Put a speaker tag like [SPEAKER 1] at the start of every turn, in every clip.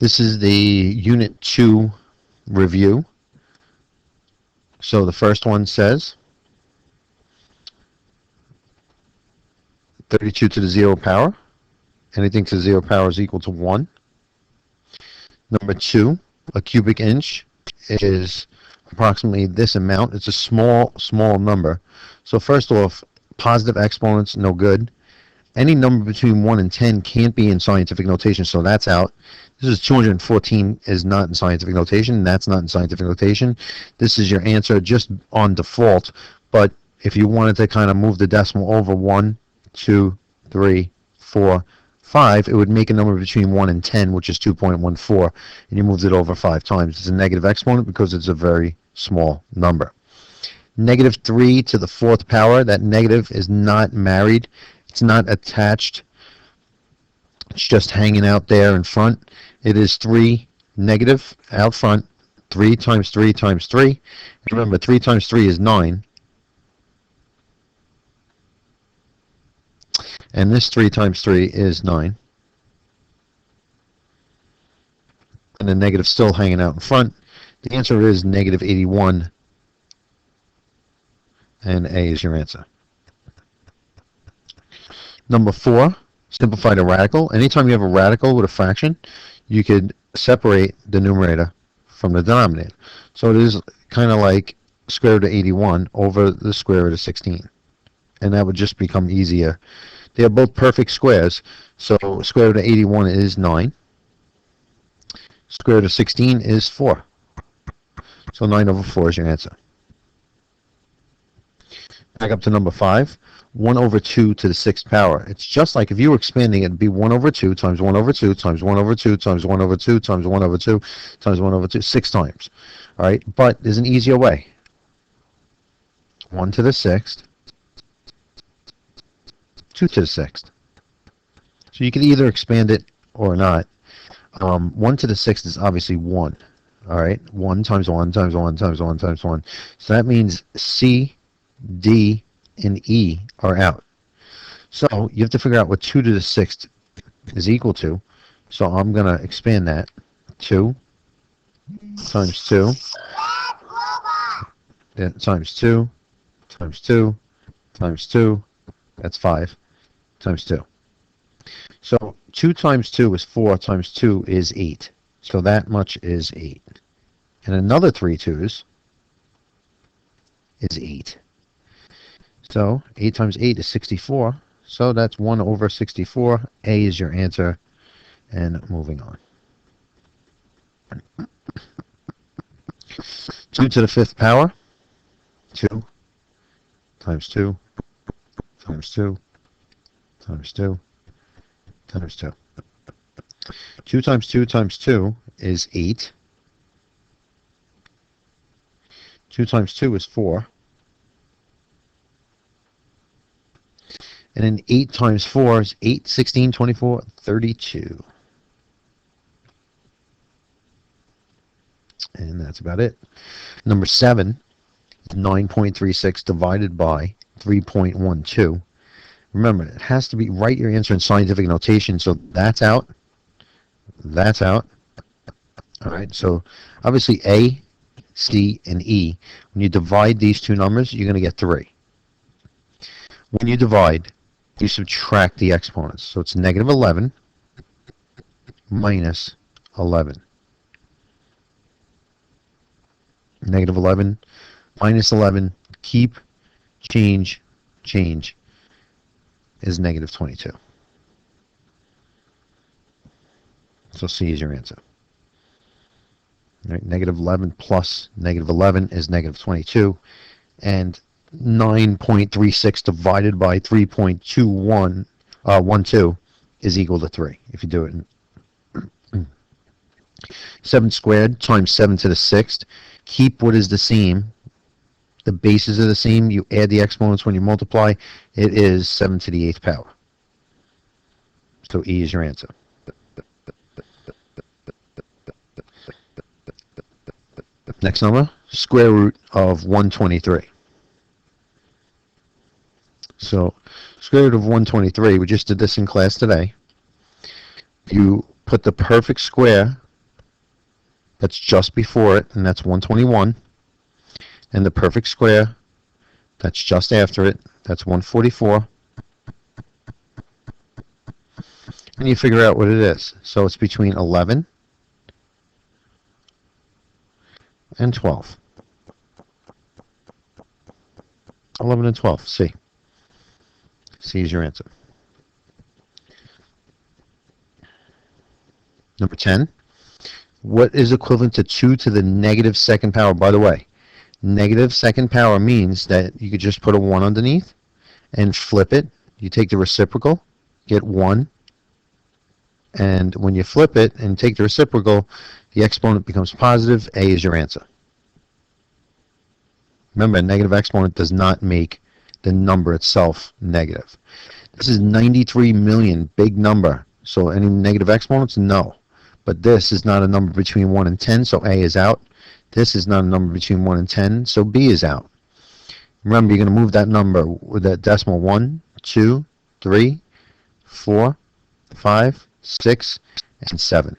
[SPEAKER 1] This is the Unit 2 review. So the first one says 32 to the 0 power. Anything to the 0 power is equal to 1. Number 2, a cubic inch is approximately this amount. It's a small number. So first off, positive exponents, no good. Any number between 1 and 10 can't be in scientific notation, so that's out. This is 214 is not in scientific notation. That's not in scientific notation. This is your answer just on default, but if you wanted to kind of move the decimal over 1, 2, 3, 4, 5, it would make a number between 1 and 10, which is 2.14, and you moved it over 5 times. It's a negative exponent because it's a very small number. Negative 3 to the 4th power, that negative is not married. It's not attached. It's just hanging out there in front. It is 3 negative out front. 3 times 3 times 3. Remember, 3 times 3 is 9. And this 3 times 3 is 9. And the negative still hanging out in front. The answer is negative 81. And A is your answer. Number 4, simplify the radical. Anytime you have a radical with a fraction, you could separate the numerator from the denominator. So it is kind of like square root of 81 over the square root of 16. And that would just become easier. They are both perfect squares. So square root of 81 is 9. Square root of 16 is 4. So 9 over 4 is your answer. Back up to number 5. 1 over 2 to the 6th power. It's just like if you were expanding it, it'd be 1 over 2 times 1 over 2 times 1 over 2 times 1 over 2 times 1 over 2 times 1 over 2, 6 times. All right, but there's an easier way. 1 to the 6th, 2 to the 6th. So you can either expand it or not. 1 to the 6th is obviously 1. All right, 1 times 1 times 1 times 1 times 1. So that means C, D, and E are out. So you have to figure out what 2 to the 6th is equal to. So I'm going to expand that. 2 times 2 times 2 times 2 times 2. That's 5 times 2. So 2 times 2 is 4 times 2 is 8. So that much is 8. And another 3 2's is 8. So 8 times 8 is 64. So that's 1 over 64. A is your answer. And moving on. 2 to the 5th power. 2 times 2 times 2 times 2 times 2. 2 times 2 times 2 is 8. 2 times 2 is 4. And then 8 times 4 is 8, 16, 24, 32. And that's about it. Number 7, 9.36 divided by 3.12. Remember, it has to be, write your answer in scientific notation, so that's out. That's out. All right, so obviously A, C, and E, when you divide these two numbers, you're going to get 3. When you divide, you subtract the exponents. So it's negative 11 minus 11. Negative 11 minus 11, keep, change is negative 22. So C is your answer. All right, negative 11 plus negative 11 is negative 22. And 9.36 divided by 3.12 is equal to 3 if you do it. 7 squared times 7 to the 6th. Keep what is the same. The bases are the same. You add the exponents when you multiply. It is 7 to the 8th power. So E is your answer. Next number, square root of 123. So square root of 123, we just did this in class today. You put the perfect square that's just before it, and that's 121. And the perfect square, that's just after it, that's 144. And you figure out what it is. So it's between 11 and 12. 11 and 12, C. C is your answer. Number 10. What is equivalent to 2 to the negative second power? By the way, negative second power means that you could just put a 1 underneath and flip it. You take the reciprocal, get 1. And when you flip it and take the reciprocal, the exponent becomes positive. A is your answer. Remember, a negative exponent does not make the number itself negative. This is 93 million, big number. So any negative exponents? No. But this is not a number between 1 and 10, so A is out. This is not a number between 1 and 10, so B is out. Remember, you're going to move that number with that decimal 1, 2, 3, 4, 5, 6, and 7.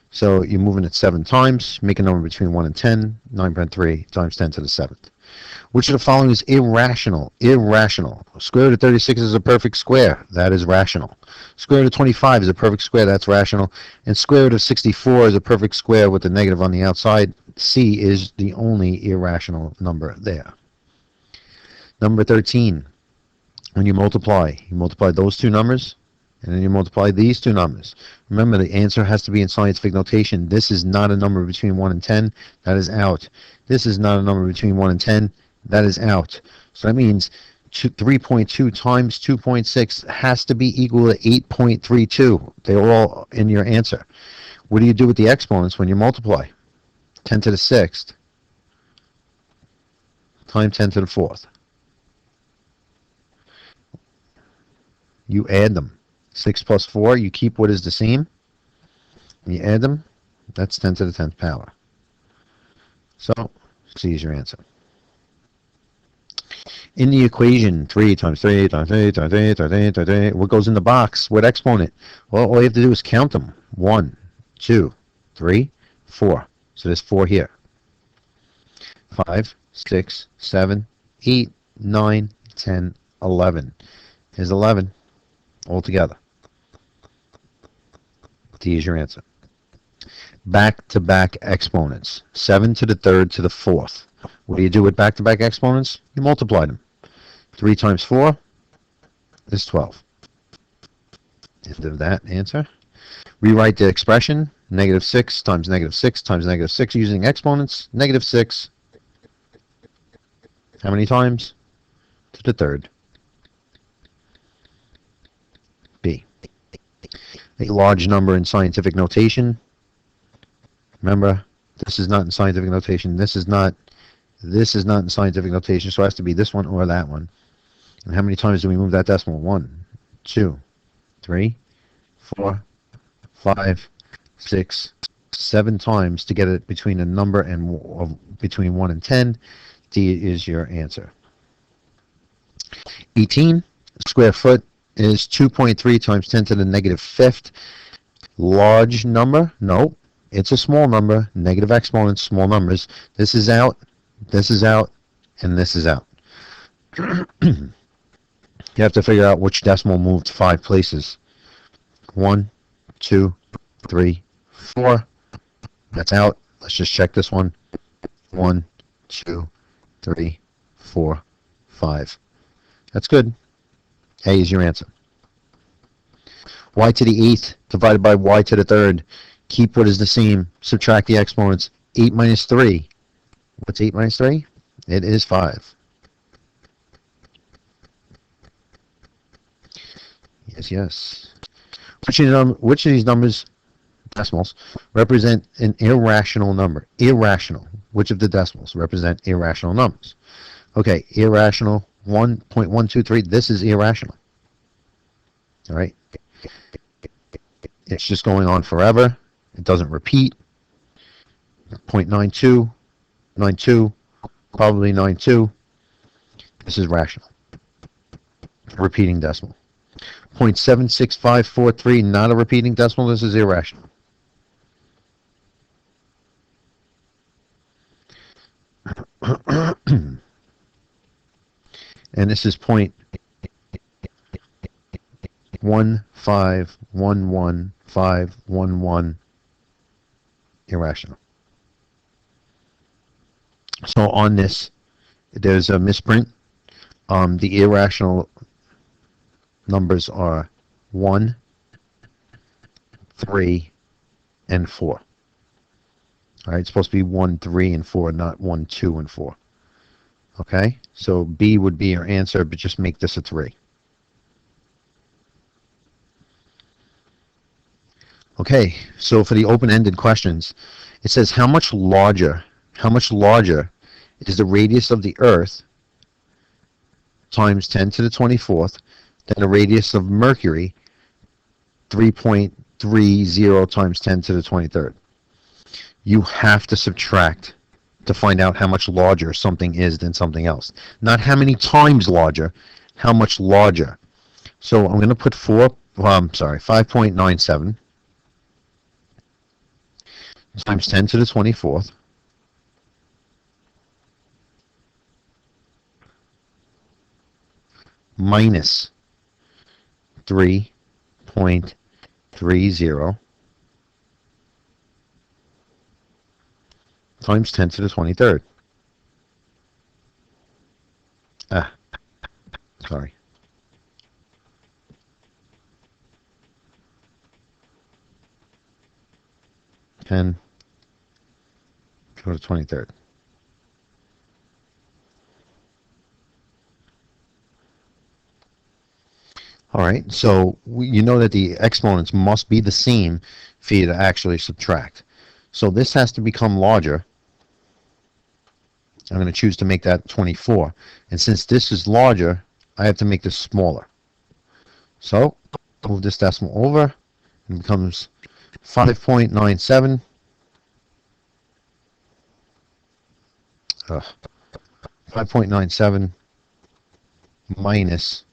[SPEAKER 1] So you're moving it 7 times, make a number between 1 and 10, 9.3 times 10 to the 7th. Which of the following is irrational? Irrational. Square root of 36 is a perfect square. That is rational. Square root of 25 is a perfect square. That's rational. And square root of 64 is a perfect square with the negative on the outside. C is the only irrational number there. Number 13. When you multiply those two numbers, and then you multiply these two numbers. Remember, the answer has to be in scientific notation. This is not a number between 1 and 10. That is out. This is not a number between 1 and 10. That is out. So that means 3.2 times 2.6 has to be equal to 8.32. They're all in your answer. What do you do with the exponents when you multiply? 10 to the 6th times 10 to the 4th. You add them. 6 plus 4, you keep what is the same. You add them, that's 10 to the 10th power. So, C is your answer. In the equation, 3 times 3 times 3 times 3 times 3 times 3, what goes in the box? What exponent? Well, all you have to do is count them. 1, 2, 3, 4. So there's 4 here. 5, 6, 7, 8, 9, 10, 11. Here's 11 altogether. D is your answer. Back-to-back exponents. 7 to the 3rd to the 4th. What do you do with back-to-back exponents? You multiply them. 3 times 4 is 12. End of that answer. Rewrite the expression. Negative 6 times negative 6 times negative 6 using exponents. Negative 6. How many times? To the 3rd. B. A large number in scientific notation. Remember, this is not in scientific notation. This is not in scientific notation, so it has to be this one or that one. And how many times do we move that decimal? 1, 2, 3, 4, 5, 6, 7 times to get it between a number and between 1 and 10. D is your answer. 18. Square foot is 2.3 times 10 to the negative 5th. Large number? No. It's a small number. Negative exponents, small numbers. This is out, and this is out. You have to figure out which decimal moved 5 places. 1, 2, 3, 4. That's out. Let's just check this one. 1, 2, 3, 4, 5. That's good. A is your answer. Y to the 8th divided by y to the 3rd. Keep what is the same. Subtract the exponents. 8 minus 3. What's 8 minus 3? It is 5. Yes, yes. Which of these numbers, decimals, represent an irrational number? Irrational. Which of the decimals represent irrational numbers? Okay, irrational. 1.123. This is irrational. All right. It's just going on forever. It doesn't repeat. 0.92, 92, probably 92. This is rational. Repeating decimal. 0.76543, not a repeating decimal. This is irrational. and this is 0.1511511 irrational. So on this, there's a misprint. The irrational numbers are 1, 3, and 4. All right, it's supposed to be 1, 3, and 4, not 1, 2, and 4. Okay, so B would be your answer, but just make this a 3. Okay, so for the open-ended questions, it says how much larger is the radius of the Earth times 10 to the 24th than the radius of Mercury 3.30 times 10 to the 23rd. You have to subtract to find out how much larger something is than something else. Not how many times larger, how much larger. So I'm going to put 5.97 times 10 to the 24th minus 3.30 times 10 to the 23rd. Sorry. Go to 23rd. All right, so you know that the exponents must be the same for you to actually subtract. So this has to become larger. I'm going to choose to make that 24. And since this is larger, I have to make this smaller. So move this decimal over. It becomes 5.97. 5.97 minus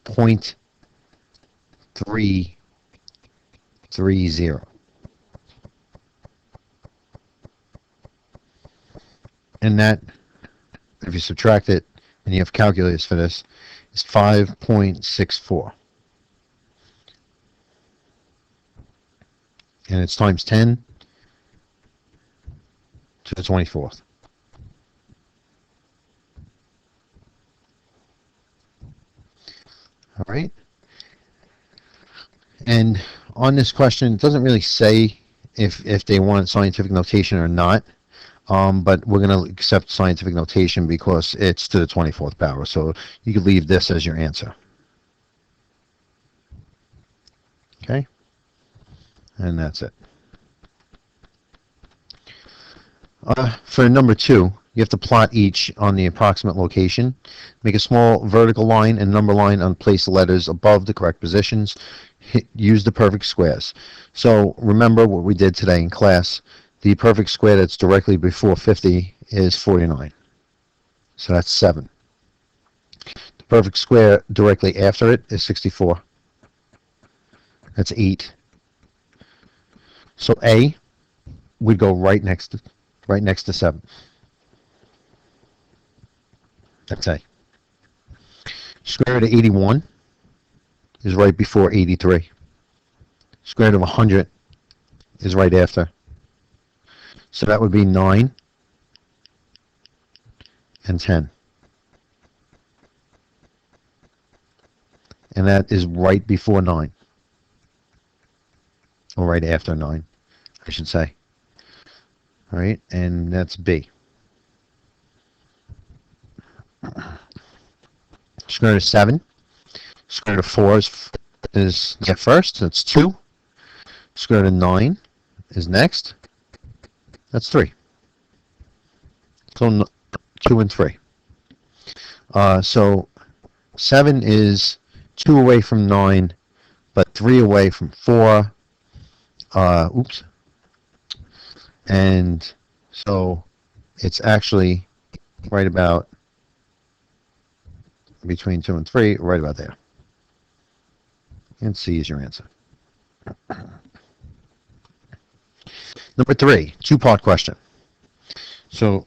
[SPEAKER 1] 0.330. And that, if you subtract it, and you have calculators for this, is 5.64. And it's times 10 to the 24th. All right. And on this question, it doesn't really say if they want scientific notation or not. But we're going to accept scientific notation because it's to the 24th power. So you could leave this as your answer. Okay? And that's it. For number 2, you have to plot each on the approximate location. Make a small vertical line and number line and place the letters above the correct positions. Use the perfect squares. So remember what we did today in class. The perfect square that's directly before 50 is 49. So that's 7. The perfect square directly after it is 64. That's 8. So A would go right next to 7. That's A. Square root of 81 is right before 83. Square root of 100 is right after. So that would be 9 and 10. And that is right before 9. Or right after 9, I should say. All right, and that's B. Square root of 7. Square root of 4 is first. That's 2. Square root of 9 is next. That's 3. So 2 and 3. So 7 is 2 away from 9, but 3 away from 4. And so it's actually right about between 2 and 3, right about there. And C is your answer. Number 3, 2-part question. So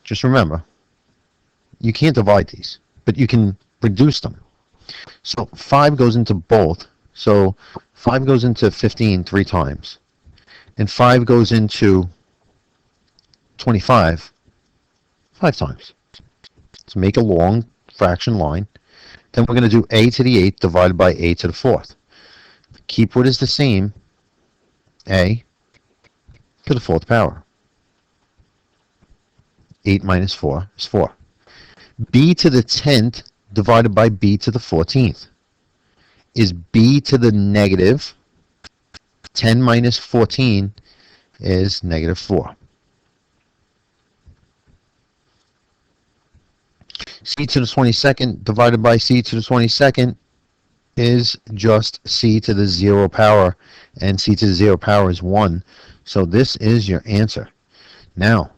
[SPEAKER 1] just remember, you can't divide these. but you can reduce them. So 5 goes into both. So 5 goes into 15 3 times. And 5 goes into 25 5 times. So make a long fraction line. Then we're going to do a to the 8th divided by a to the 4th. Keep what is the same, a to the 4th power. 8 minus 4 is 4. B to the 10th divided by b to the 14th is b to the negative 10 minus 14 is negative 4. C to the 22nd divided by c to the 22nd is just c to the 0 power, and c to the 0 power is 1. So this is your answer. Now,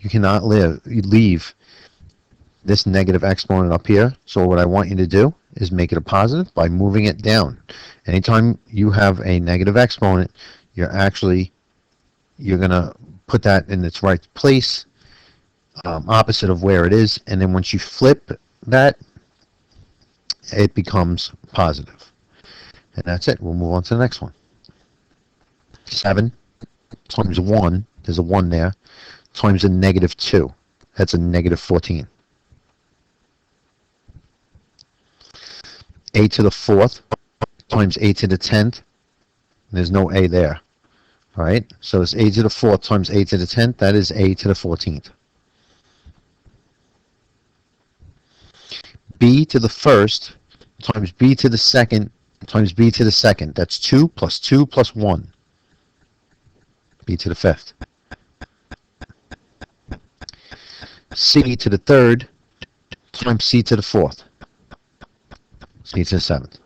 [SPEAKER 1] you cannot leave this negative exponent up here. So what I want you to do is make it a positive by moving it down. Anytime you have a negative exponent, you're going to put that in its right place, opposite of where it is, and then once you flip that, it becomes positive. And that's it. We'll move on to the next one. 7 times 1, there's a 1 there, times a negative 2. That's a negative 14. A to the 4th times a to the 10th. There's no a there. All right, so it's a to the 4th times a to the 10th. That is a to the 14th. B to the 1st times b to the 2nd times b to the 2nd. That's 2 plus 2 plus 1. B to the 5th. C to the 3rd times c to the 4th. C to the 7th.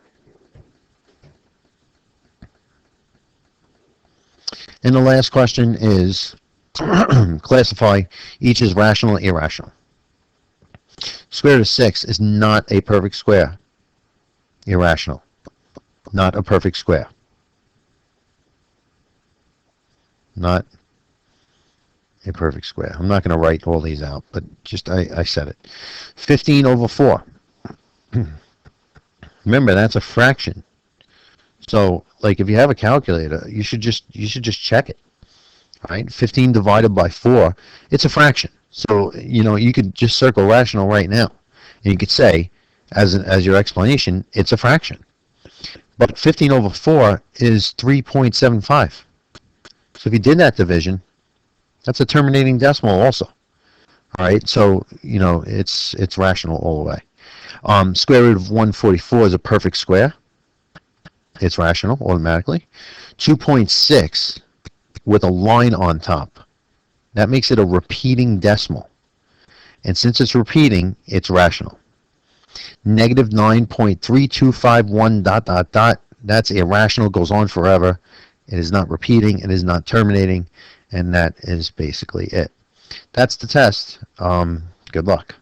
[SPEAKER 1] And the last question is classify each as rational and irrational. Square root of 6 is not a perfect square. Irrational. Not a perfect square. Not a perfect square. I'm not going to write all these out, but just I said it. 15 over 4. Remember, that's a fraction. So, like, if you have a calculator, you should just check it. All right? 15 divided by 4, it's a fraction. So, you could just circle rational right now. And you could say, as your explanation, it's a fraction. But 15 over 4 is 3.75. So if you did that division, that's a terminating decimal also. All right, so, it's rational all the way. Square root of 144 is a perfect square. It's rational automatically. 2.6 with a line on top. That makes it a repeating decimal. And since it's repeating, it's rational. Negative 9.3251 ... That's irrational, goes on forever. It is not repeating, it is not terminating, and that is basically it. That's the test. Good luck.